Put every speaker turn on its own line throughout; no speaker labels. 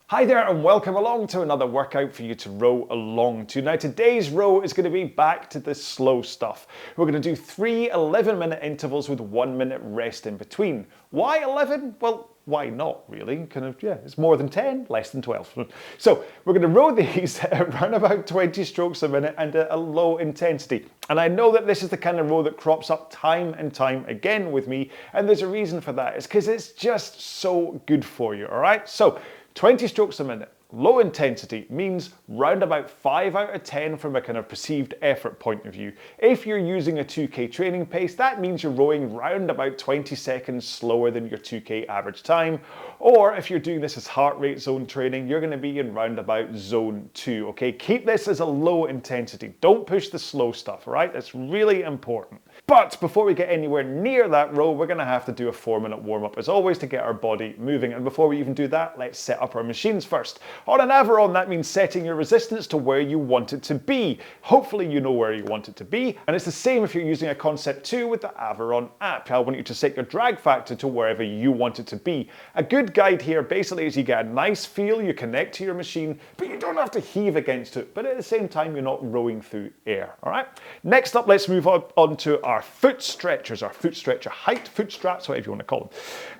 Hi there and welcome along to another workout for you to row along to. Now today's row is going to be back to the slow stuff. We're going to do 3 11-minute intervals with 1 minute rest in between. Why 11? Well, why not really? It's more than 10, less than 12. So we're going to row these around about 20 strokes a minute and at a low intensity. And I know that this is the kind of row that crops up time and time again with me, and there's a reason for that. It's because it's just so good for you, all right? So 20 strokes a minute, low intensity means round about 5 out of 10 from a kind of perceived effort point of view. If you're using a 2K training pace, that means you're rowing round about 20 seconds slower than your 2K average time. Or if you're doing this as heart rate zone training, you're going to be in round about zone 2, okay? Keep this as a low intensity. Don't push the slow stuff, all right? That's really important. But before we get anywhere near that row, we're going to have to do a 4-minute warm-up as always to get our body moving. And before we even do that, let's set up our machines first. On an RowAlong, that means setting your resistance to where you want it to be. Hopefully you know where you want it to be. And it's the same if you're using a Concept 2 with the RowAlong app. I want you to set your drag factor to wherever you want it to be. A good guide here basically is you get a nice feel, you connect to your machine, but you don't have to heave against it. But at the same time, you're not rowing through air, all right? Next up, let's move on to our foot stretchers, our foot stretcher height, foot straps, whatever you want to call them.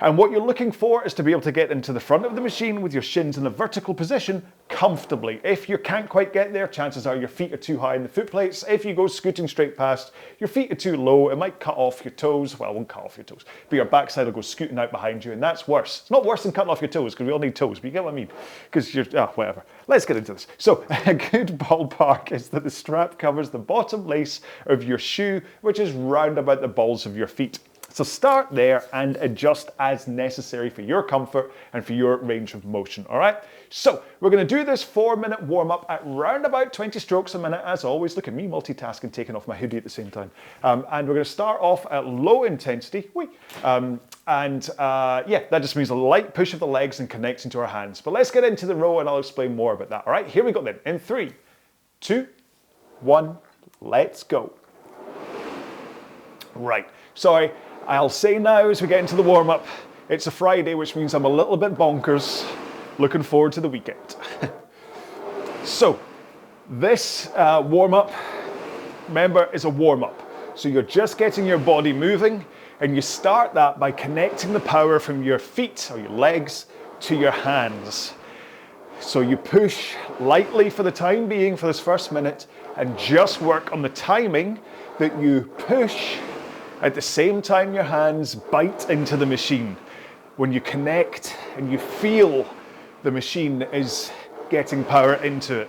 And what you're looking for is to be able to get into the front of the machine with your shins in a vertical position comfortably. If you can't quite get there, chances are your feet are too high in the foot plates. If you go scooting straight past, your feet are too low, it might cut off your toes. Well, it won't cut off your toes, but your backside will go scooting out behind you, and that's worse. It's not worse than cutting off your toes, because we all need toes, but you get what I mean? Because whatever. Let's get into this. So a good ballpark is that the strap covers the bottom lace of your shoe, which is round about the balls of your feet. So start there and adjust as necessary for your comfort and for your range of motion, all right? So we're going to do this 4-minute warm-up at round about 20 strokes a minute, as always. Look at me multitasking, taking off my hoodie at the same time. And we're going to start off at low intensity. That just means a light push of the legs and connecting to our hands. But let's get into the row and I'll explain more about that, all right? Here we go then. In 3, 2, 1, let's go. Right, sorry. I'll say now as we get into the warm-up, it's a Friday, which means I'm a little bit bonkers. Looking forward to the weekend. So, this warm-up, remember, is a warm-up. So you're just getting your body moving, and you start that by connecting the power from your feet or your legs to your hands. So you push lightly for the time being for this first minute, and just work on the timing that you push at the same time your hands bite into the machine. When you connect and you feel the machine is getting power into it.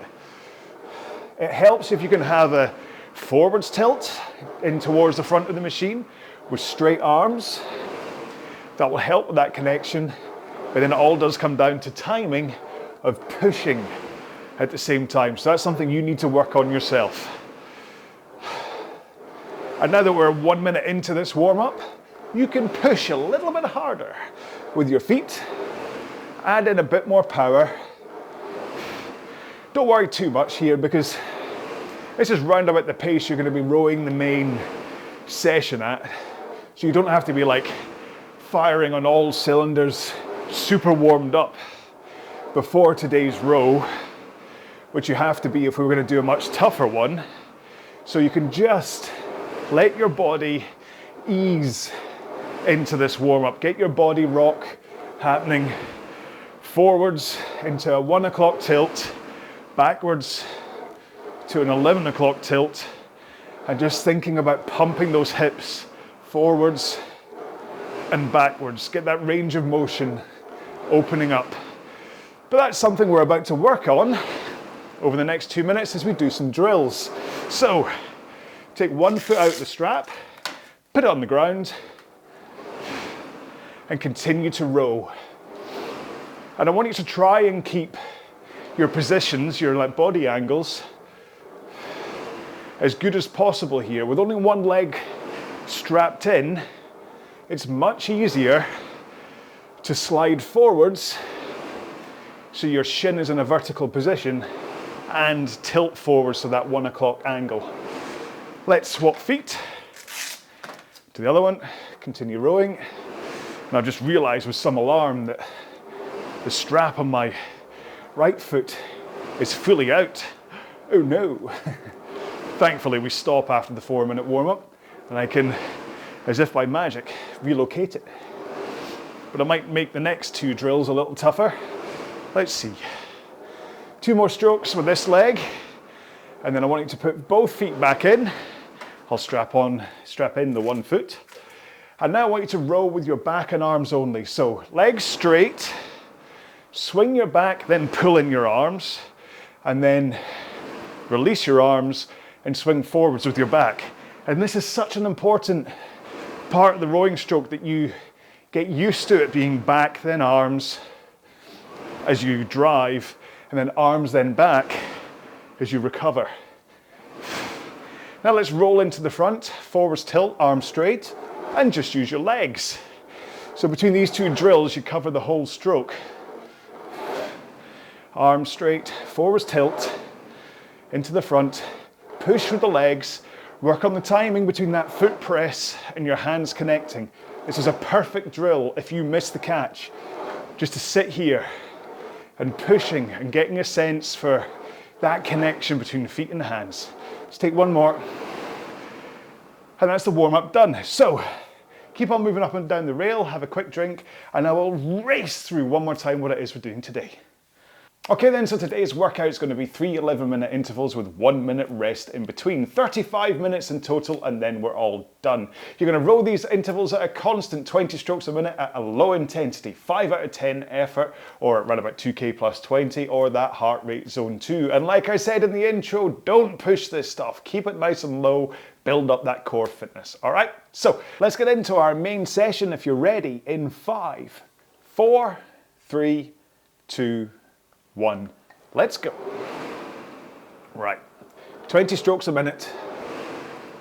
It helps if you can have a forwards tilt in towards the front of the machine with straight arms. That will help with that connection, but then it all does come down to timing of pushing at the same time. So that's something you need to work on yourself. And now that we're 1 minute into this warm-up, you can push a little bit harder with your feet, add in a bit more power. Don't worry too much here because this is round about the pace you're going to be rowing the main session at. So you don't have to be like firing on all cylinders, super warmed up before today's row, which you have to be if we were going to do a much tougher one. So you can just let your body ease into this warm-up. Get your body rock happening forwards into a 1 o'clock tilt, backwards to an 11 o'clock tilt, and just thinking about pumping those hips forwards and backwards. Get that range of motion opening up. But that's something we're about to work on over the next 2 minutes as we do some drills. So, take one foot out the strap, put it on the ground, and continue to row. And I want you to try and keep your positions, your body angles, as good as possible here. With only one leg strapped in, it's much easier to slide forwards so your shin is in a vertical position and tilt forwards to that 1 o'clock angle. Let's swap feet to the other one, continue rowing. And I've just realized with some alarm that the strap on my Right foot is fully out. Oh no. Thankfully we stop after the 4-minute warm-up and I can, as if by magic, relocate it. But I might make the next 2 drills a little tougher. Let's see. 2 more strokes with this leg, and then I want you to put both feet back in. I'll strap in the 1 foot. And now I want you to row with your back and arms only. So legs straight, swing your back, then pull in your arms, and then release your arms and swing forwards with your back. And this is such an important part of the rowing stroke, that you get used to it being back, then arms as you drive, and then arms, then back as you recover. Now let's roll into the front, forwards tilt, arms straight, and just use your legs. So between these 2 drills, you cover the whole stroke. Arms straight, forwards tilt, into the front, push with the legs, work on the timing between that foot press and your hands connecting. This is a perfect drill if you miss the catch, just to sit here and pushing and getting a sense for that connection between the feet and the hands. Let's take 1 more. And that's the warm-up done. So keep on moving up and down the rail, have a quick drink, and I will race through one more time what it is we're doing today. Okay then, so today's workout is going to be 3 11-minute intervals with 1 minute rest in between. 35 minutes in total, and then we're all done. You're going to row these intervals at a constant 20 strokes a minute at a low intensity, 5 out of 10 effort, or around about 2k plus 20, or that heart rate zone 2. And like I said in the intro, don't push this stuff. Keep it nice and low, build up that core fitness. All right, so let's get into our main session if you're ready in 5, 4, 3, 2, 1. Let's go. Right, 20 strokes a minute.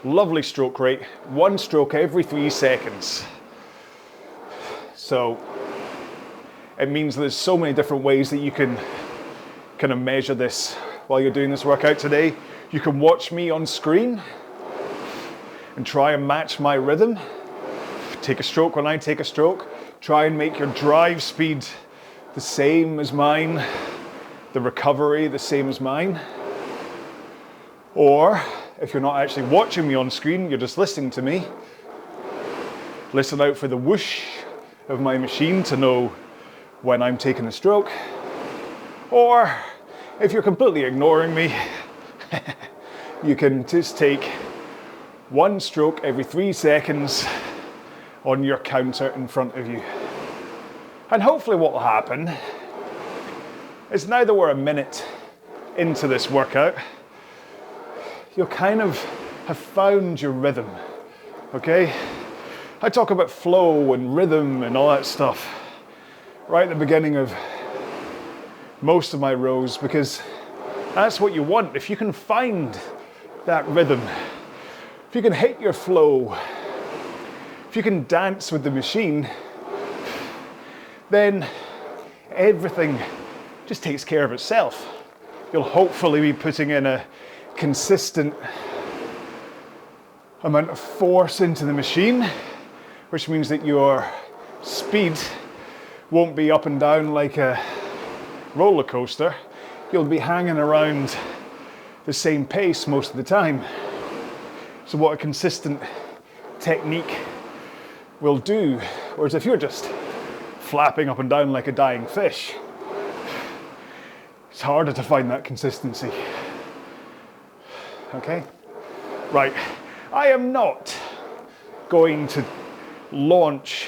Lovely stroke rate. 1 stroke every 3 seconds. So it means there's so many different ways that you can kind of measure this while you're doing this workout today. You can watch me on screen and try and match my rhythm. Take a stroke when I take a stroke. Try and make your drive speed the same as mine. The recovery the same as mine. Or if you're not actually watching me on screen, you're just listening to me, listen out for the whoosh of my machine to know when I'm taking a stroke. Or if you're completely ignoring me, you can just take 1 stroke every 3 seconds on your counter in front of you. And hopefully what will happen is, now that we're a minute into this workout, you'll kind of have found your rhythm, okay? I talk about flow and rhythm and all that stuff right at the beginning of most of my rows, because that's what you want. If you can find that rhythm, if you can hit your flow, if you can dance with the machine, then everything just takes care of itself. You'll hopefully be putting in a consistent amount of force into the machine, which means that your speed won't be up and down like a roller coaster. You'll be hanging around the same pace most of the time. So what a consistent technique will do, whereas if you're just flapping up and down like a dying fish, it's harder to find that consistency. Okay? Right. I am not going to launch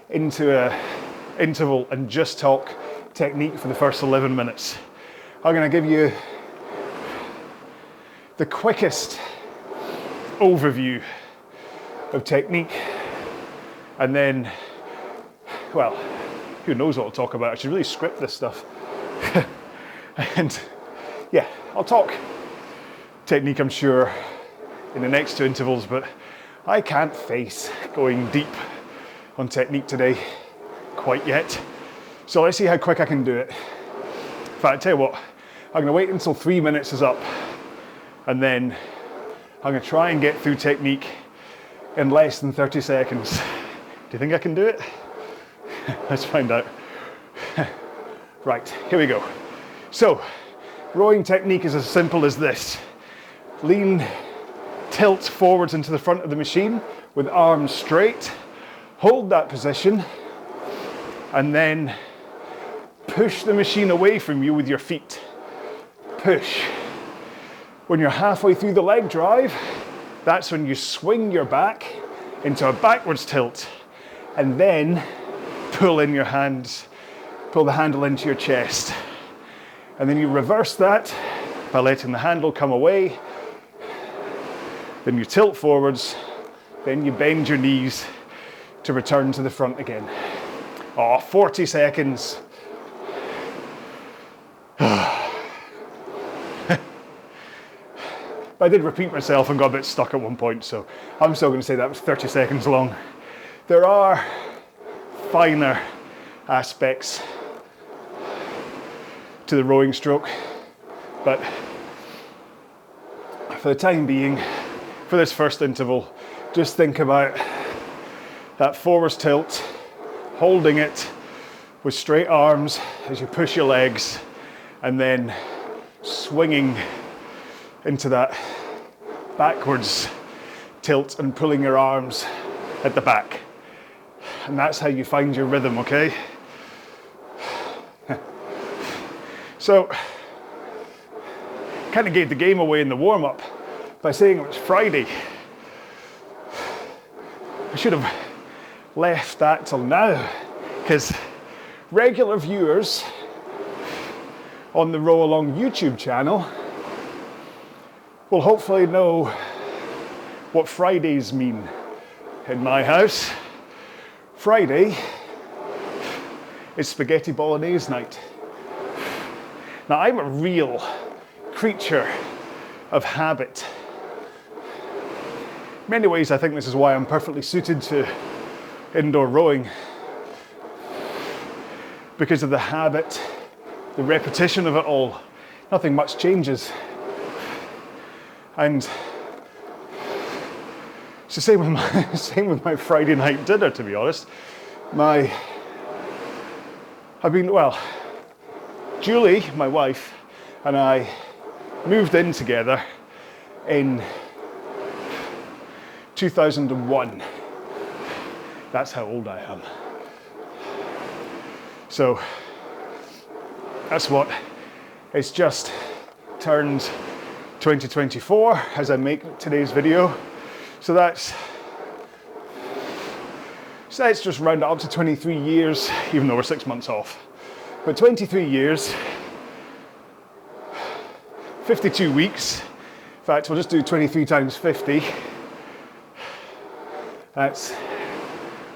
into an interval and just talk technique for the first 11 minutes. I'm going to give you the quickest overview of technique, and then, well, who knows what I'll talk about. I should really script this stuff. And yeah, I'll talk technique, I'm sure, in the next 2 intervals, but I can't face going deep on technique today quite yet. So let's see how quick I can do it. In fact, I tell you what, I'm going to wait until 3 minutes is up, and then I'm going to try and get through technique in less than 30 seconds. Do you think I can do it? Let's find out. Right, here we go. So, rowing technique is as simple as this. Lean, tilt forwards into the front of the machine with arms straight. Hold that position and then push the machine away from you with your feet. Push. When you're halfway through the leg drive, that's when you swing your back into a backwards tilt and then pull in your hands, pull the handle into your chest. And then you reverse that by letting the handle come away. Then you tilt forwards, then you bend your knees to return to the front again. 40 seconds. I did repeat myself and got a bit stuck at one point, so I'm still going to say that was 30 seconds long. There are finer aspects to the rowing stroke, but for the time being, for this first interval, just think about that forwards tilt, holding it with straight arms as you push your legs, and then swinging into that backwards tilt and pulling your arms at the back. And that's how you find your rhythm, okay? So, kind of gave the game away in the warm-up by saying it was Friday. I should have left that till now, because regular viewers on the RowAlong YouTube channel will hopefully know what Fridays mean in my house. Friday is spaghetti bolognese night. Now, I'm a real creature of habit. In many ways, I think this is why I'm perfectly suited to indoor rowing, because of the habit, the repetition of it all. Nothing much changes. And it's the same with my Friday night dinner, to be honest. Julie, my wife, and I moved in together in 2001. That's how old I am. So that's what, it's just turned 2024 as I make today's video. So let's just round it up to 23 years, even though we're 6 months off. But 23 years, 52 weeks. In fact, we'll just do 23 times 50. That's,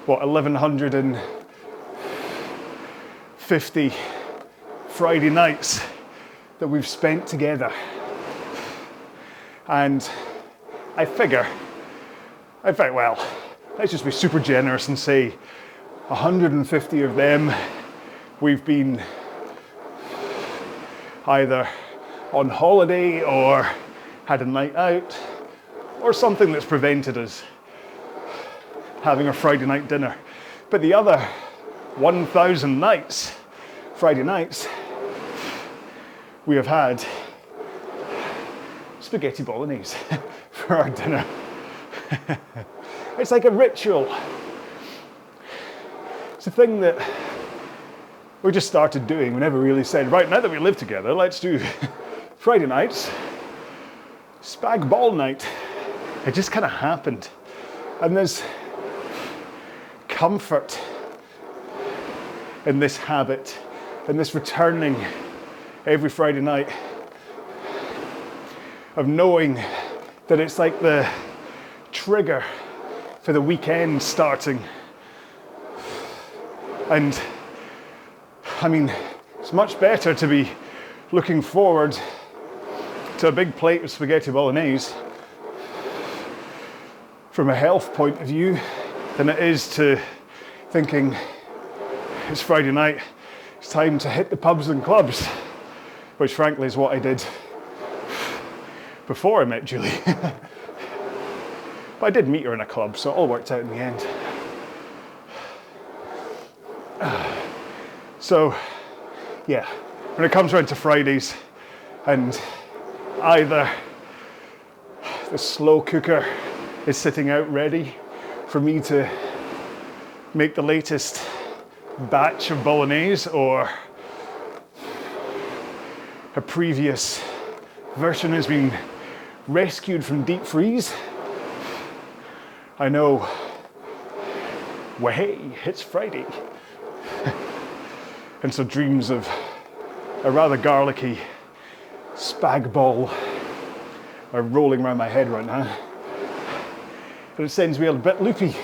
1,150 Friday nights that we've spent together. And I figure, well, let's just be super generous and say 150 of them we've been either on holiday or had a night out or something that's prevented us having a Friday night dinner. But the other 1,000 nights, Friday nights, we have had spaghetti bolognese for our dinner. It's like a ritual. It's a thing that we just started doing. We never really said, right, now that we live together, let's do Friday nights, spag bol night. It just kind of happened. And there's comfort in this habit, in this returning every Friday night, of knowing that it's like the trigger for the weekend starting. And I mean, it's much better to be looking forward to a big plate of spaghetti bolognese from a health point of view than it is to thinking it's Friday night, it's time to hit the pubs and clubs, which frankly is what I did before I met Julie. But I did meet her in a club, so it all worked out in the end. So, yeah, when it comes around to Fridays and either the slow cooker is sitting out ready for me to make the latest batch of bolognese, or a previous version has been rescued from deep freeze, I know, well, hey, it's Friday. And so dreams of a rather garlicky spag bol are rolling around my head right now. But it sends me a bit loopy.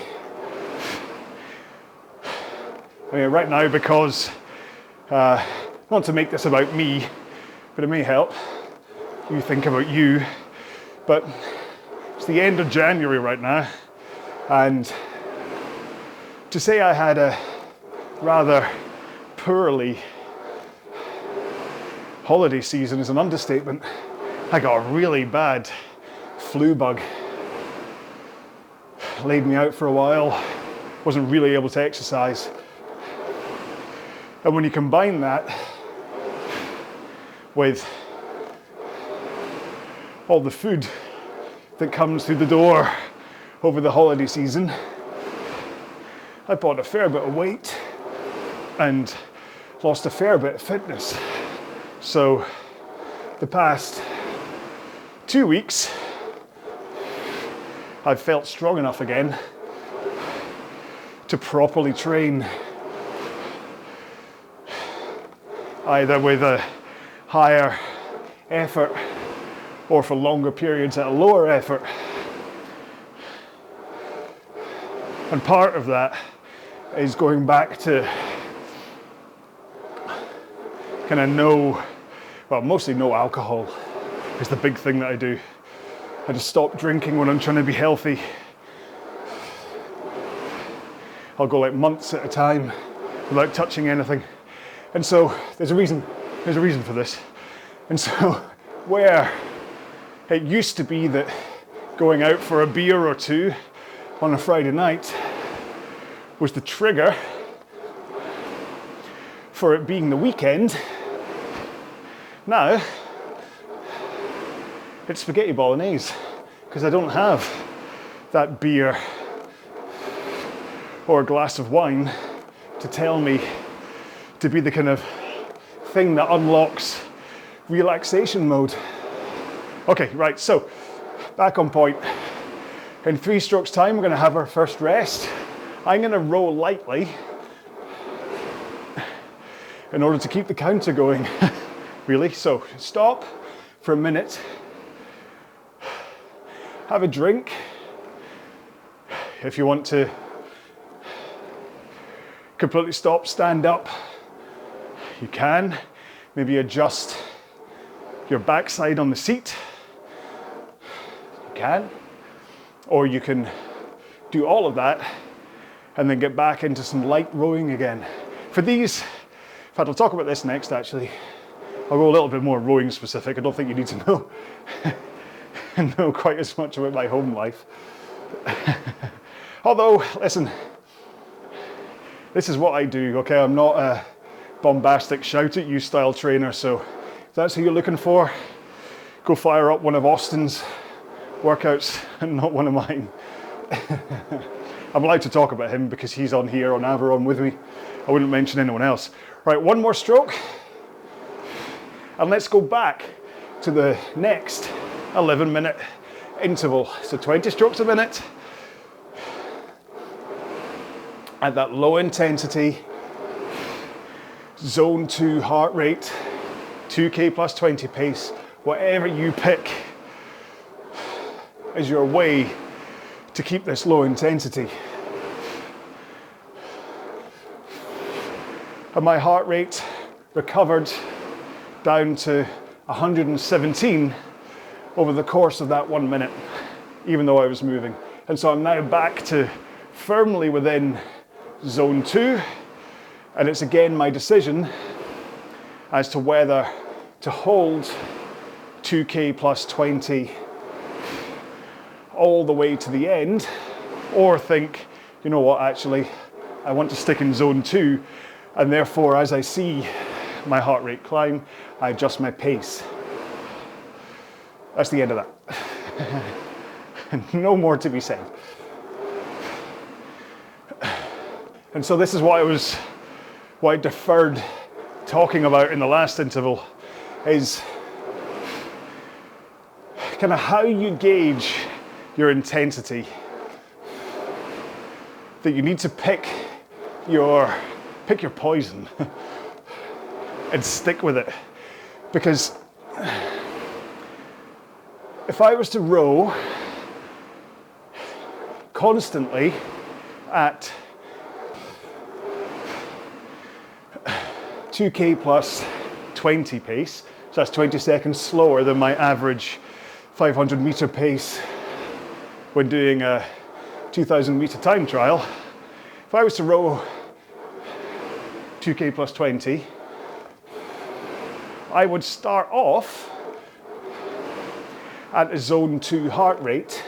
I mean, right now, because I want to make this about me, but it may help you think about you. But it's the end of January right now, and to say I had a rather poorly holiday season is an understatement. I got a really bad flu bug. Laid me out for a while, wasn't really able to exercise. And when you combine that with all the food that comes through the door over the holiday season, I bought a fair bit of weight and lost a fair bit of fitness. So the past 2 weeks, I've felt strong enough again to properly train, either with a higher effort or for longer periods at a lower effort. And part of that is going back to kind of mostly no alcohol is the big thing that I do. I just stop drinking when I'm trying to be healthy. I'll go like months at a time without touching anything. And so there's a reason for this. And so where it used to be that going out for a beer or two on a Friday night was the trigger for it being the weekend, now it's spaghetti bolognese, because I don't have that beer or a glass of wine to tell me to be the kind of thing that unlocks relaxation mode. Okay, right, so back on point. In 3 strokes time, we're going to have our first rest. I'm going to row lightly in order to keep the counter going, really. So stop for a minute, have a drink. If you want to completely stop, stand up, you can. Maybe adjust your backside on the seat, you can. Or you can do all of that and then get back into some light rowing again. For these, in fact, I'll talk about this next actually. I'll go a little bit more rowing specific. I don't think you need to know quite as much about my home life. Although, listen, this is what I do, okay? I'm not a bombastic shout at you style trainer, so if that's who you're looking for, go fire up one of Austin's workouts and not one of mine. I'm allowed to talk about him because he's on here on Avalon with me. I wouldn't mention anyone else. Right, one more stroke. And let's go back to the next 11-minute interval. So 20 strokes a minute at that low intensity, zone 2 heart rate, 2K plus 20 pace, whatever you pick as your way to keep this low intensity. And my heart rate recovered down to 117 over the course of that 1 minute, even though I was moving. And so I'm now back to firmly within zone 2, and it's again my decision as to whether to hold 2K plus 20 all the way to the end, or think, you know what, actually, I want to stick in zone 2, and therefore as I see my heart rate climb, I adjust my pace. That's the end of that. No more to be said. And so this is what I deferred talking about in the last interval, is kind of how you gauge your intensity. That you need to pick your poison and stick with it. Because if I was to row constantly at 2k plus 20 pace, so that's 20 seconds slower than my average 500 meter pace when doing a 2000 meter time trial. If I was to row 2k plus 20, I would start off at a zone 2 heart rate,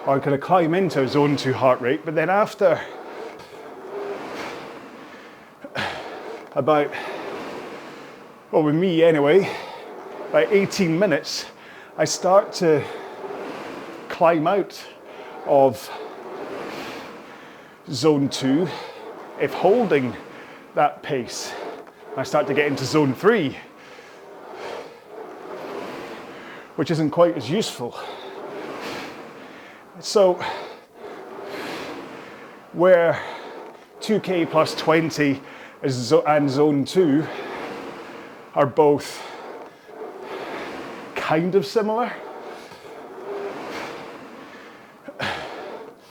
or I'm going to climb into a zone 2 heart rate, but then after about, well with me anyway, by 18 minutes, I start to climb out of zone 2. If holding that pace, I start to get into zone 3, which isn't quite as useful. So, where 2k plus 20 and zone 2 are both kind of similar,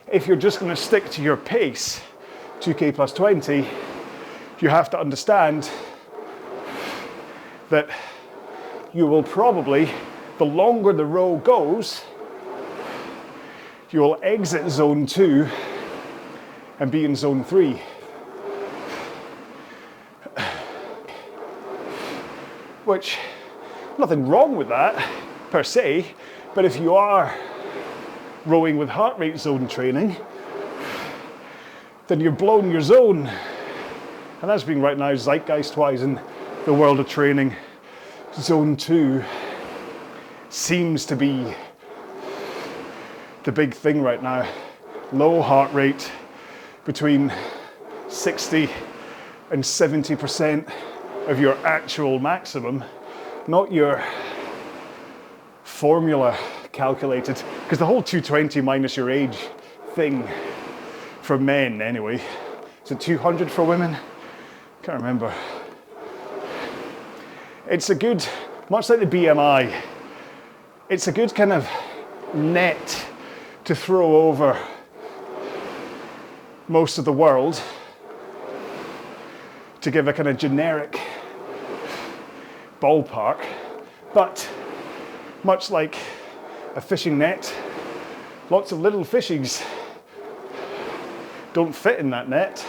if you're just going to stick to your pace, 2k plus 20, you have to understand that you will probably, the longer the row goes, you will exit zone 2 and be in zone 3. Which, nothing wrong with that per se, but if you are rowing with heart rate zone training, then you're blowing your zone. And that's being right now zeitgeist-wise in the world of training. Zone 2 seems to be the big thing right now. Low heart rate, between 60 and 70% of your actual maximum, not your formula calculated, because the whole 220 minus your age thing for men anyway, is it 200 for women? Can't remember. It's a good, much like the BMI, it's a good kind of net to throw over most of the world to give a kind of generic ballpark, but much like a fishing net, lots of little fishies don't fit in that net.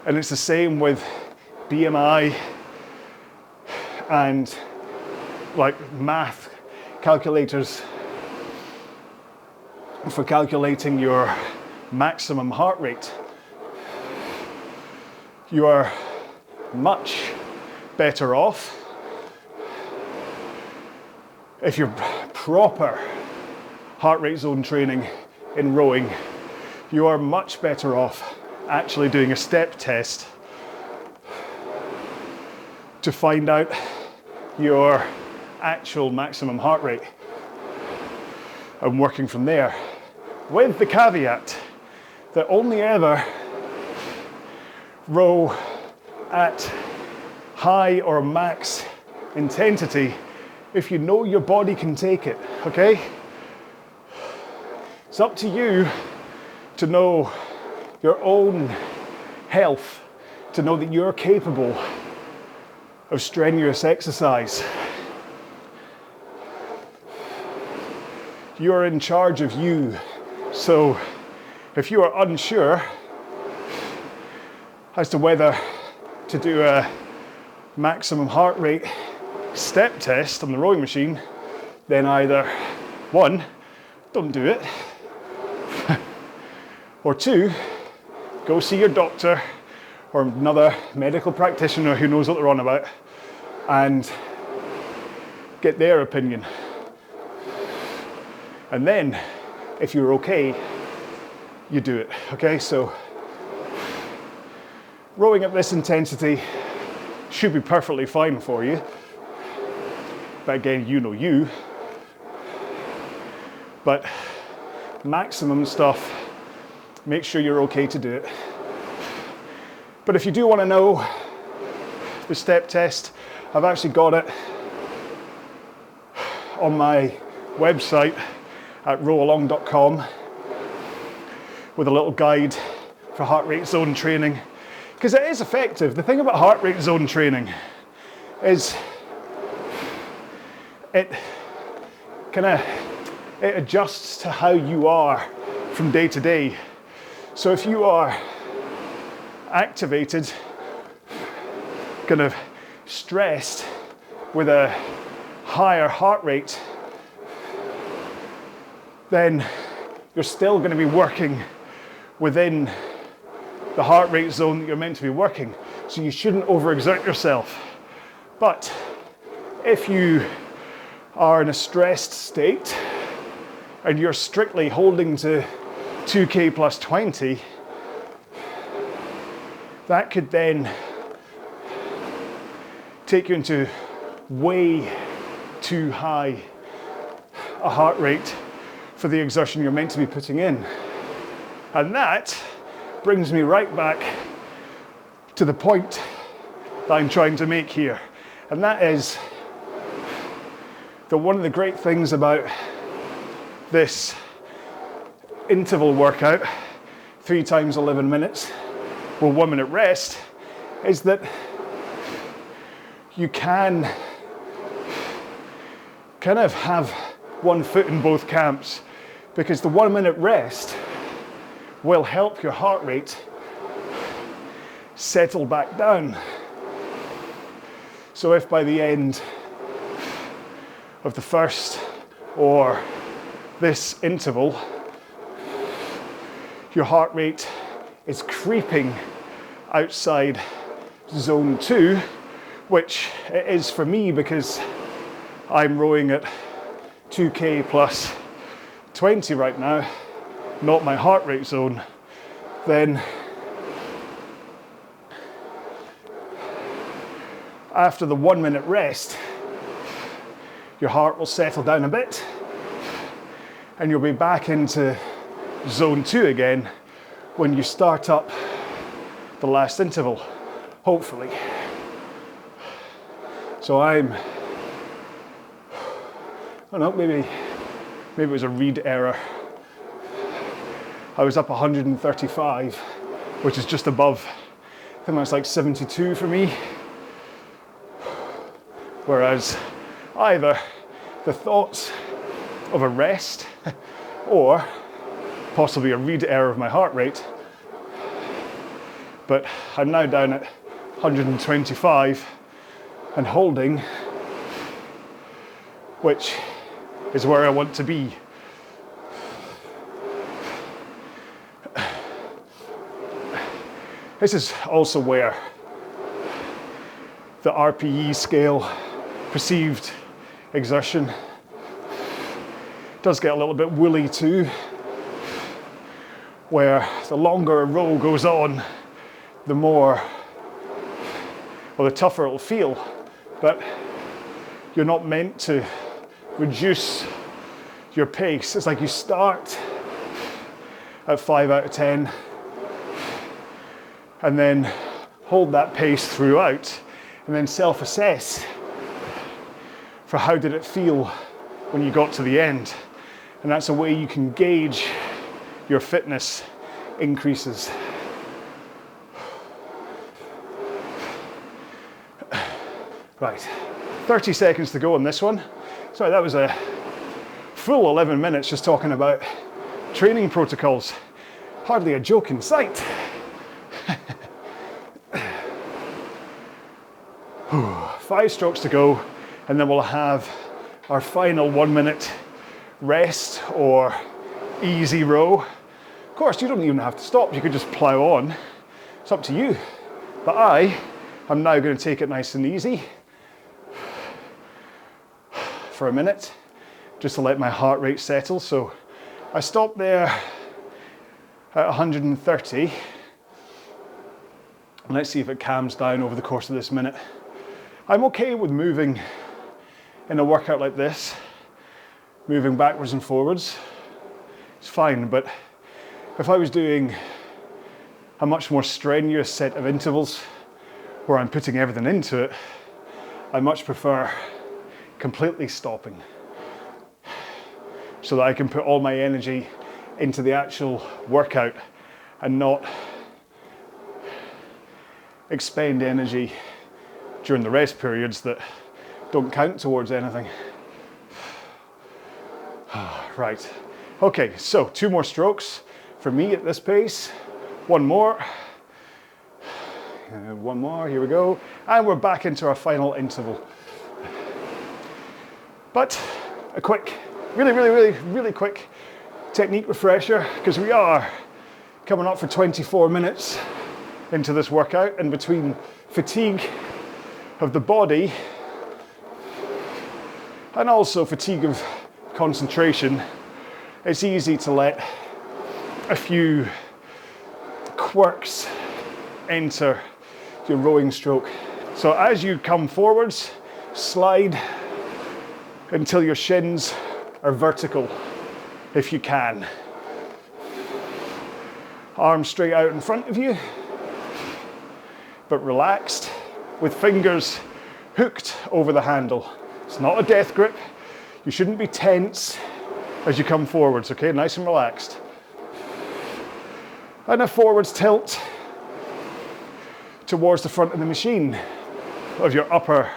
And it's the same with BMI and like math calculators for calculating your maximum heart rate. You are much better off if you're proper heart rate zone training in rowing. You are much better off actually doing a step test to find out your actual maximum heart rate and working from there, with the caveat that only ever row at high or max intensity if you know your body can take it, okay? It's up to you to know your own health, to know that you're capable of strenuous exercise. You're in charge of you. So if you are unsure as to whether to do a maximum heart rate step test on the rowing machine, then either one, don't do it, or two, go see your doctor
or another medical practitioner who knows what they're on about and get their opinion. And then, if you're okay, you do it, okay? So, rowing at this intensity should be perfectly fine for you. But again, you know you. But maximum stuff, make sure you're okay to do it. But if you do want to know the step test, I've actually got it on my website at RowAlong.com with a little guide for heart rate zone training, because it is effective. The thing about heart rate zone training is it adjusts to how you are from day to day. So if you are activated, kind of stressed with a higher heart rate, then you're still going to be working within the heart rate zone that you're meant to be working. So you shouldn't overexert yourself. But if you are in a stressed state and you're strictly holding to 2K plus 20, that could then take you into way too high a heart rate for the exertion you're meant to be putting in. And that brings me right back to the point that I'm trying to make here. And that is that one of the great things about this interval workout, 3 times 11 minutes, with 1 minute rest, is that you can kind of have one foot in both camps, because the 1 minute rest will help your heart rate settle back down. So if by the end of the first or this interval, your heart rate is creeping outside zone 2, which it is for me because I'm rowing at 2K plus 20 right now, not my heart rate zone, then after the 1 minute rest, your heart will settle down a bit and you'll be back into zone 2 again when you start up the last interval, hopefully. So I don't know, maybe it was a read error. I was up 135, which is just above, I think that's like 72 for me. Whereas either the thoughts of a rest or possibly a read error of my heart rate, but I'm now down at 125 and holding, which is where I want to be. This is also where the RPE scale, perceived exertion, does get a little bit woolly too, where the longer a row goes on, the more, well, the tougher it'll feel, but you're not meant to reduce your pace. It's like you start at 5 out of 10 and then hold that pace throughout and then self-assess for how did it feel when you got to the end. And that's a way you can gauge your fitness increases. Right, 30 seconds to go on this one. Sorry, that was a full 11 minutes just talking about training protocols. Hardly a joke in sight. 5 strokes to go, and then we'll have our final 1 minute rest or easy row. Of course, you don't even have to stop. You could just plow on. It's up to you. But I am now going to take it nice and easy for a minute, just to let my heart rate settle. So I stopped there at 130. And let's see if it calms down over the course of this minute. I'm okay with moving in a workout like this, moving backwards and forwards. It's fine, but if I was doing a much more strenuous set of intervals where I'm putting everything into it, I much prefer completely stopping so that I can put all my energy into the actual workout and not expend energy during the rest periods that don't count towards anything. Right, okay, so 2 more strokes for me at this pace. 1 more. And 1 more, here we go. And we're back into our final interval. But a quick, really quick technique refresher, because we are coming up for 24 minutes into this workout, and between fatigue of the body and also fatigue of concentration, it's easy to let a few quirks enter your rowing stroke. So as you come forwards, slide until your shins are vertical, if you can. Arms straight out in front of you, but relaxed, with fingers hooked over the handle. It's not a death grip. You shouldn't be tense as you come forwards, okay? Nice and relaxed. And a forwards tilt towards the front of the machine, of your upper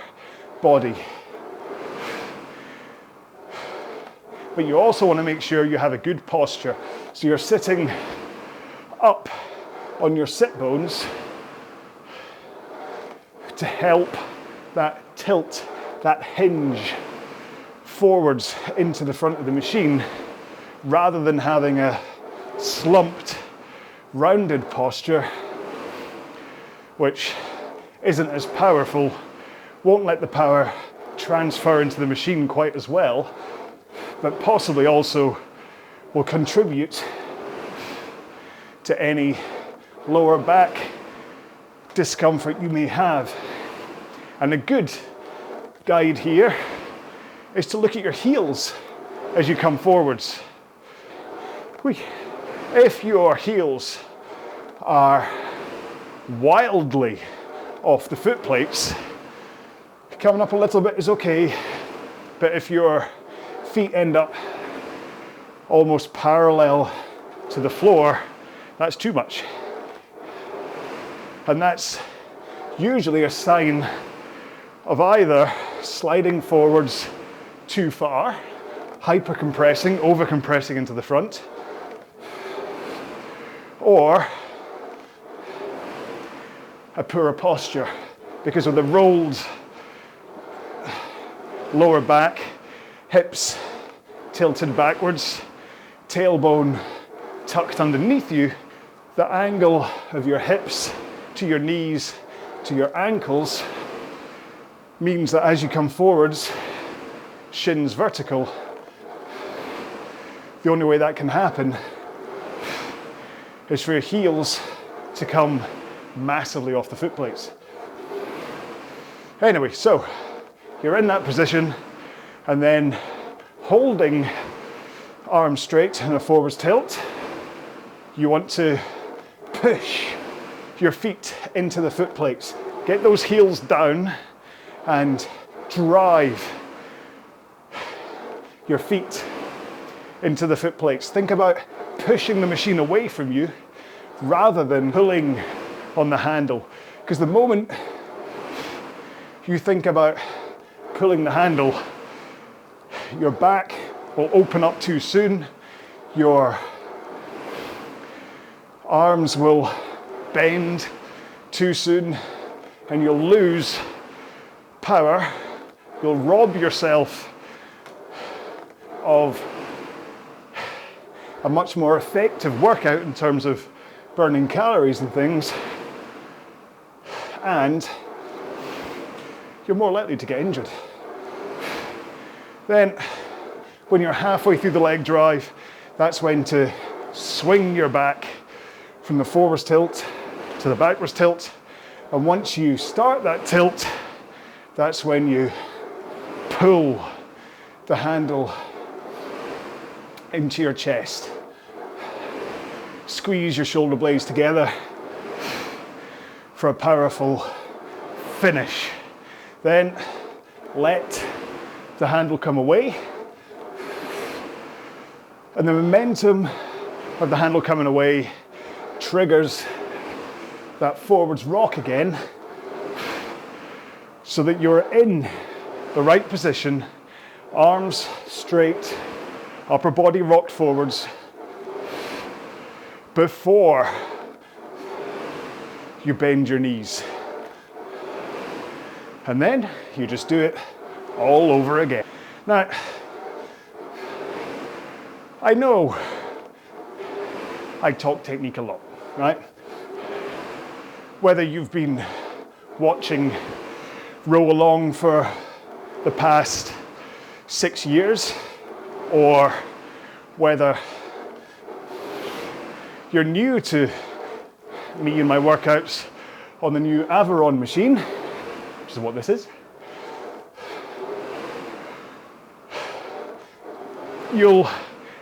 body. But you also want to make sure you have a good posture. So you're sitting up on your sit bones to help that tilt, that hinge forwards into the front of the machine, rather than having a slumped, rounded posture, which isn't as powerful, won't let the power transfer into the machine quite as well, but possibly also will contribute to any lower back discomfort you may have. And a good guide here is to look at your heels as you come forwards. If your heels are wildly off the foot plates, coming up a little bit is okay, but if your feet end up almost parallel to the floor, that's too much. And that's usually a sign of either sliding forwards too far, hypercompressing, overcompressing into the front, or a poorer posture, because of the rolled lower back, hips tilted backwards, tailbone tucked underneath you. The angle of your hips to your knees to your ankles means that as you come forwards, shins vertical. The only way that can happen is for your heels to come massively off the foot plates. Anyway, so you're in that position, and then holding arms straight in a forwards tilt, you want to push your feet into the foot plates. Get those heels down and drive your feet into the foot plates. Think about pushing the machine away from you rather than pulling on the handle. Because the moment you think about pulling the handle, your back will open up too soon, your arms will bend too soon, and you'll lose power. You'll rob yourself of a much more effective workout in terms of burning calories and things and you're more likely to get injured. Then, when you're halfway through the leg drive, that's when to swing your back from the forwards tilt to the backwards tilt. And once you start that tilt, that's when you pull the handle into your chest. Squeeze your shoulder blades together for a powerful finish. Then let the handle come away. And the momentum of the handle coming away triggers that forwards rock again, so that you're in the right position, arms straight, upper body rocked forwards, before you bend your knees. And then you just do it all over again. Now, I know I talk technique a lot, right? Whether you've been watching RowAlong for the past 6 years, or whether you're new to me and my workouts on the new RowAlong machine, which is what this is, you'll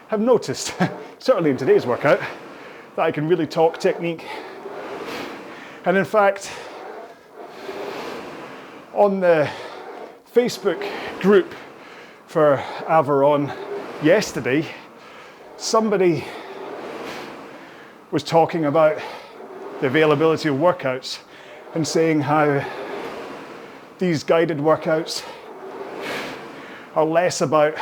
have noticed, certainly in today's workout, that I can really talk technique. And in fact, on the Facebook group for RowAlong yesterday, somebody was talking about the availability of workouts and saying how these guided workouts are less about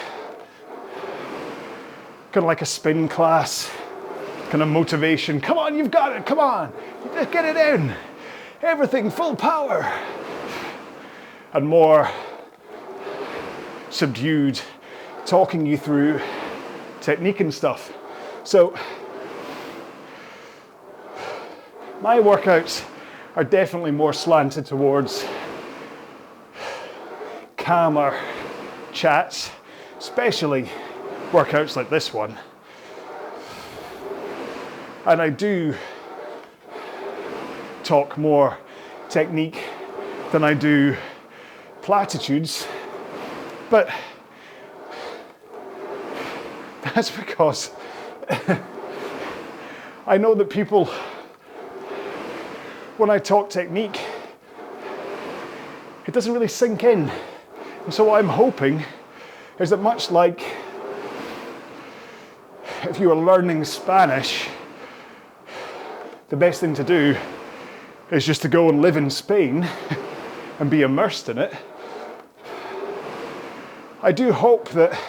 kind of like a spin class, kind of motivation. Come on, you've got it, come on, just get it in. Everything full power. And more subdued, talking you through technique and stuff. So my workouts are definitely more slanted towards calmer chats, especially workouts like this one. And I do talk more technique than I do platitudes, but that's because I know that people, when I talk technique, it doesn't really sink in. And so what I'm hoping is that, much like if you were learning Spanish, the best thing to do is just to go and live in Spain and be immersed in it. I do hope that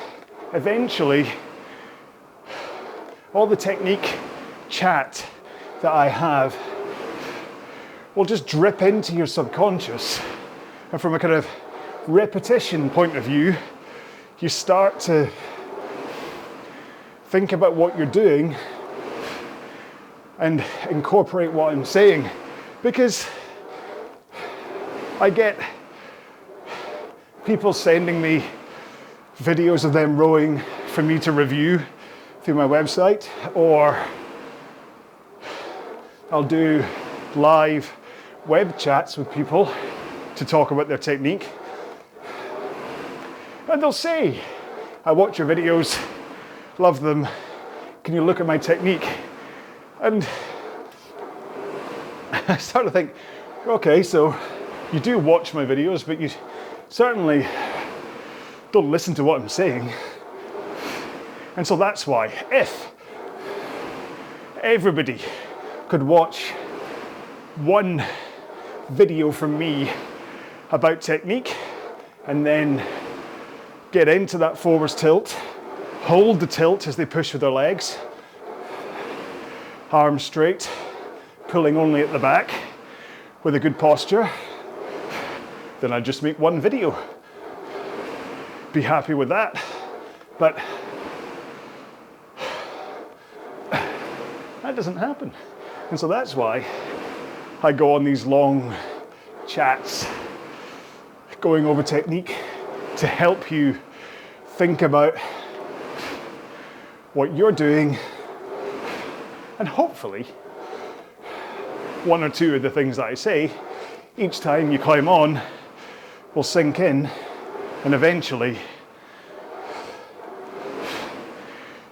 eventually all the technique chat that I have will just drip into your subconscious, and from a kind of repetition point of view, you start to think about what you're doing and incorporate what I'm saying. Because I get people sending me videos of them rowing for me to review through my website, or I'll do live web chats with people to talk about their technique. And they'll say, I watch your videos, love them, can you look at my technique? And I start to think, okay, so you do watch my videos, but you certainly don't listen to what I'm saying. And so that's why, if everybody could watch one video from me about technique and then get into that forwards tilt, hold the tilt as they push with their legs, arms straight, pulling only at the back with a good posture, then I'd just make one video. Be happy with that. But that doesn't happen. And so that's why I go on these long chats going over technique to help you think about what you're doing, and hopefully one or two of the things that I say each time you climb on will sink in, and eventually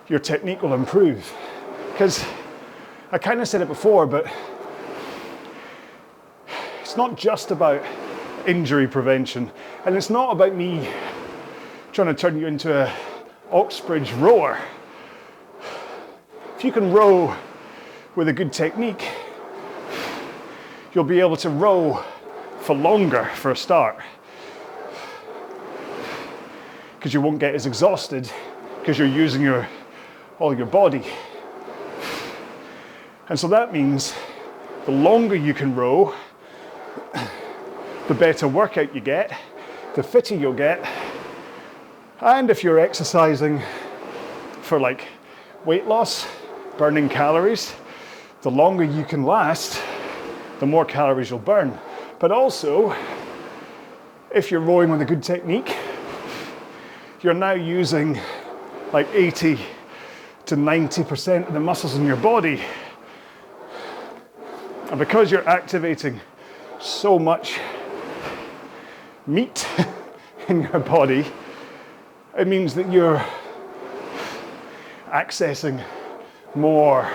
your technique will improve. Because I kind of said it before, but it's not just about injury prevention, and it's not about me trying to turn you into a Oxbridge rower. If you can row with a good technique, you'll be able to row for longer for a start, because you won't get as exhausted because you're using all your body. And so that means the longer you can row, the better workout you get, the fitter you'll get. And if you're exercising for like weight loss, burning calories, the longer you can last, the more calories you'll burn. But also, if you're rowing with a good technique, you're now using like 80 to 90% of the muscles in your body. And because you're activating so much meat in your body, it means that you're accessing more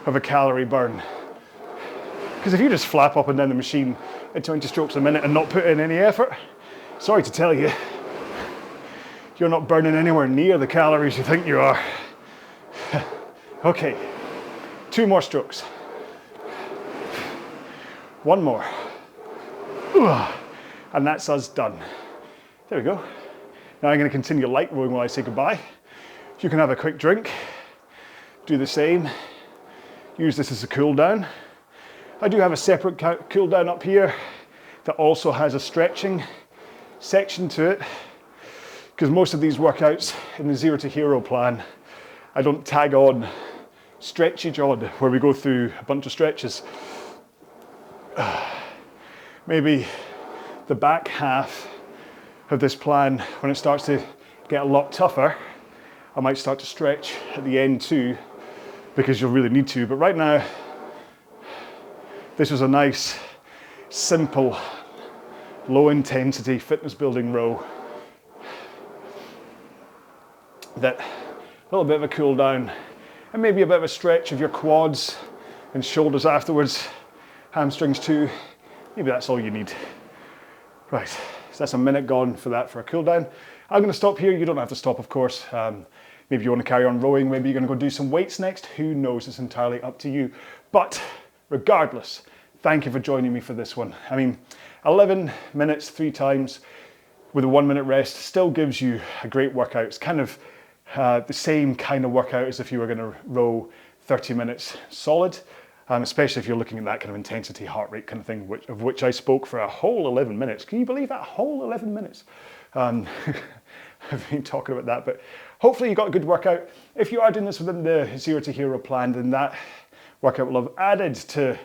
of a calorie burn. Because if you just flap up and down the machine at 20 strokes a minute and not put in any effort, sorry to tell you, you're not burning anywhere near the calories you think you are. Okay, 2 more strokes. 1 more. And that's us done. There we go. Now I'm going to continue light rowing while I say goodbye. You can have a quick drink, do the same, use this as a cool down. I do have a separate cool down up here that also has a stretching section to it, because most of these workouts in the Zero to Hero plan, I don't tag on stretchy jod where we go through a bunch of stretches. Maybe the back half of this plan, when it starts to get a lot tougher, I might start to stretch at the end too, because you'll really need to. But right now, this was a nice, simple, low intensity fitness building row that a little bit of a cool down and maybe a bit of a stretch of your quads and shoulders afterwards, hamstrings too. Maybe that's all you need. Right, so that's a minute gone for that for a cool down. I'm going to stop here. You don't have to stop, of course. Maybe you want to carry on rowing. Maybe you're going to go do some weights next. Who knows? It's entirely up to you. But regardless, thank you for joining me for this one. I mean, 11 minutes 3 times with a 1 minute rest still gives you a great workout. It's kind of the same kind of workout as if you were going to row 30 minutes solid. Especially if you're looking at that kind of intensity, heart rate kind of thing, of which I spoke for a whole 11 minutes. Can you believe that? A whole 11 minutes. I've been talking about that, but hopefully you got a good workout. If you are doing this within the Zero to Hero plan, then that workout will have added to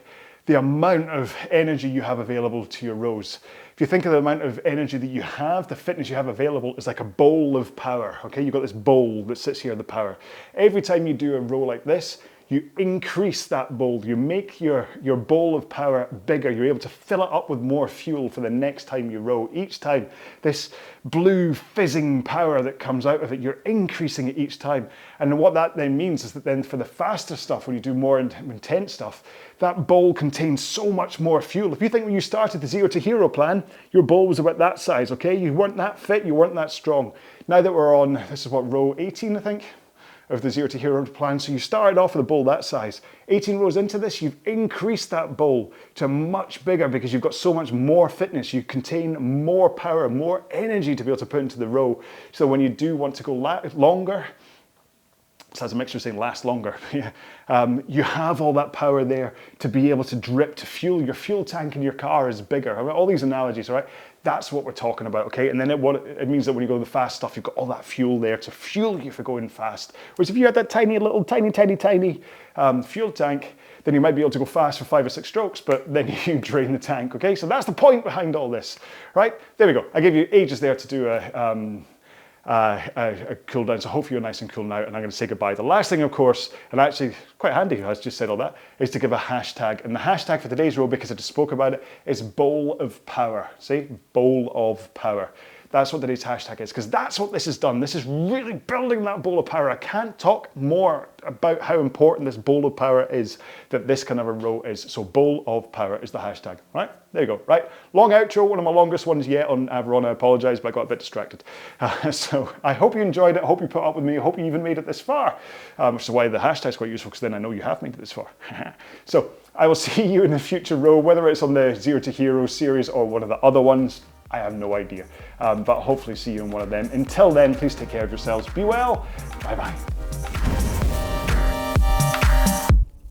the amount of energy you have available to your rows. If you think of the amount of energy that you have, the fitness you have available is like a bowl of power, okay? You've got this bowl that sits here, the power. Every time you do a row like this, you increase that bowl, you make your bowl of power bigger, you're able to fill it up with more fuel for the next time you row. Each time, this blue fizzing power that comes out of it, you're increasing it each time. And what that then means is that then for the faster stuff, when you do more intense stuff, that bowl contains so much more fuel. If you think when you started the Zero to Hero plan, your bowl was about that size, okay? You weren't that fit, you weren't that strong. Now that we're on, this is what, row 18, I think? Of the Zero to Hero plan. So you started off with a bowl that size. 18 rows into this, you've increased that bowl to much bigger because you've got so much more fitness. You contain more power, more energy to be able to put into the row. So when you do want to go longer, So that's a mixture of saying last longer. You have all that power there to be able to drip to fuel. Your fuel tank in your car is bigger. I mean, all these analogies, right? That's what we're talking about, okay? And then it means that when you go to the fast stuff, you've got all that fuel there to fuel you for going fast. Whereas if you had that tiny fuel tank, then you might be able to go fast for 5 or 6 strokes, but then you drain the tank, okay? So that's the point behind all this, right? There we go. I gave you ages there to do a cool down, so hopefully you're nice and cool now, and I'm going to say goodbye. The last thing, of course, and actually quite handy, I just said all that, is to give a hashtag. And the hashtag for today's row, because I just spoke about it, is bowl of power. See? Bowl of power. That's what today's hashtag is, because that's what this has done. This is really building that bowl of power. I can't talk more about how important this bowl of power is, that this kind of a row is. So bowl of power is the hashtag, right? There you go, right? Long outro, one of my longest ones yet on Avalon. I apologize, but I got a bit distracted. So I hope you enjoyed it. I hope you put up with me. I hope you even made it this far, which is why the hashtag is quite useful, because then I know you have made it this far. So I will see you in the future row, whether it's on the Zero to Hero series or one of the other ones. I have no idea, but hopefully see you in one of them. Until then, please take care of yourselves. Be well. Bye-bye.